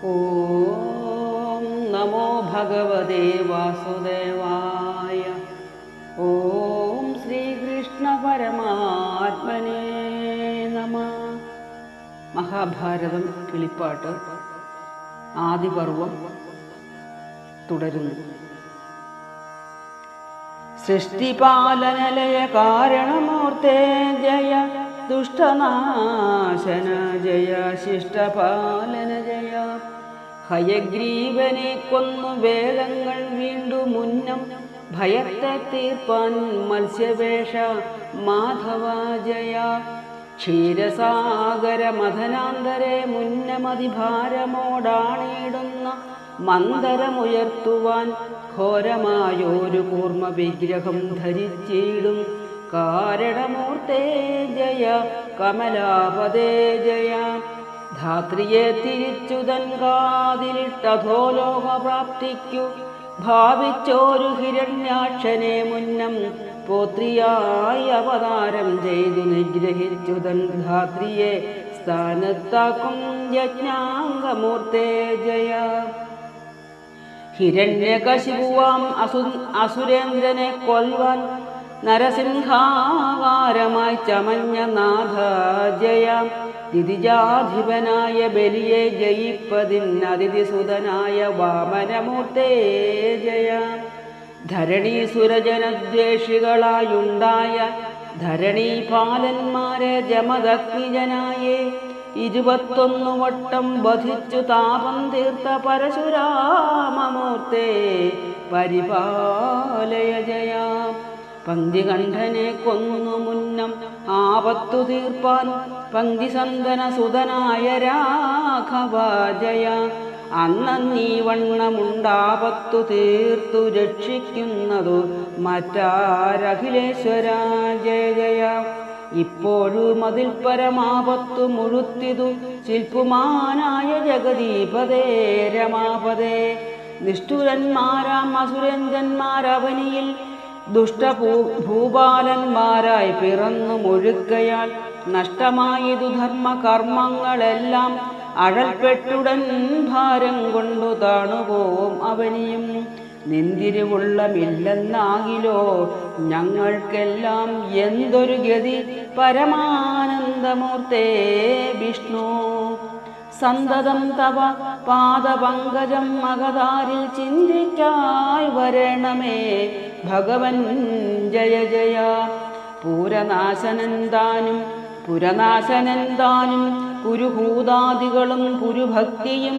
ഓം നമോ ഭഗവതേ വാസുദേവായ. ഓം ശ്രീകൃഷ്ണ പരമാത്മനേ നമഃ. മഹാഭാരതം കിളിപ്പാട്ട് ആദിപർവം തുടരുന്നു. സൃഷ്ടിപാലനലയ കാരണമൂർത്തേ ജയ, ദുഷ്ടനാശന ജയ, ശിഷ്ടപാലന ജയ. ഹയഗ്രീവനെ കൊന്നു വേദങ്ങൾ വീണ്ടു മുന്നം, ഭയത്തെ തീർപ്പാൻ മത്സ്യവേഷ മാധവ ജയ. ക്ഷീരസാഗര മഥനാന്തരെ മുന്നമതിഭാരമോടാണിടുന്ന മന്ദരമുയർത്തുവാൻ ഘോരമായൊരു കൂർമ്മ വിഗ്രഹം ധരിച്ചിടും കാരണമൂർത്തേ ജയ, കമലാപദേ ജയ. ധാത്രിയെ തിരിച്ചുതൻ കാതിലിട്ടധോലോകപ്രാപ്തിക്കു ഭാവിച്ചോരു ഹിരണ്യാക്ഷനെ മുന്നം പോത്രിയായി അവതാരം ചെയ്തു നിഗ്രഹിച്ചുതൻ ധാത്രിയെ സ്ഥാനത്താക്കും യജ്ഞാംഗമൂർത്തേ ജയ. ഹിരണ്യകശിപുവാം അസുരേന്ദ്രനെ കൊൽവാൻ നരസിംഹാകാരമായി ചമഞ്ഞ നാഥ ജയ. ദിതിജാധിപനായ ബലിയെ ജയിപ്പതിനതിഥിസുതനായ വാമനമൂർത്തേ ജയ. ധരണീസുരജനദ്വേഷികളായുണ്ടായ ധരണീപാലന്മാരെ ജമദഗ്നിജനായേ 21 വട്ടം വധിച്ചു താപം തീർത്ത പരശുരാമമൂർത്തേ പരിപാലയ ജയ. പങ്ക്തികണ്ഠനെ കൊന്നു മുന്നം ആപത്തു തീർപ്പാൻ പങ്ക്തിസന്തന സുതനായ രാഘവ ജയ. അന്നീ വണ്ണമുണ്ടാപത്തു തീർത്തു രക്ഷിക്കുന്നതു മറ്റാരഖിലേശ്വര ജയ ജയ. ഇപ്പോഴും അതിൽ പരമാപത്തു മുഴുത്തിതു ശില്പുമാനായ ജഗദീപദേ രമാപദേ. നിഷ്ഠുരന്മാരാം അസുരഞ്ജന്മാരവനിയിൽ ദുഷ്ടഭൂപാലന്മാരായി പിറന്നു മുഴുക്കയാൽ നഷ്ടമായതു ധർമ്മകർമ്മങ്ങളെല്ലാം അഴൽപ്പെട്ടുടൻ ഭാരം കൊണ്ടു താണുപോവും അവനിയും. നിന്തിരിവുള്ളമില്ലെന്നാകിലോ ഞങ്ങൾക്കെല്ലാം എന്തൊരു ഗതി പരമാനന്ദമൂർത്തേ വിഷ്ണു. സന്തതം തവ പാദപങ്കജം മകതാരിൽ ചിന്തിക്കായി വരണമേ ഭഗവൻ ജയ ജയ. പുരനാശനന്താനും പുരുഹൂതാദികളും പുരുഭക്തിയും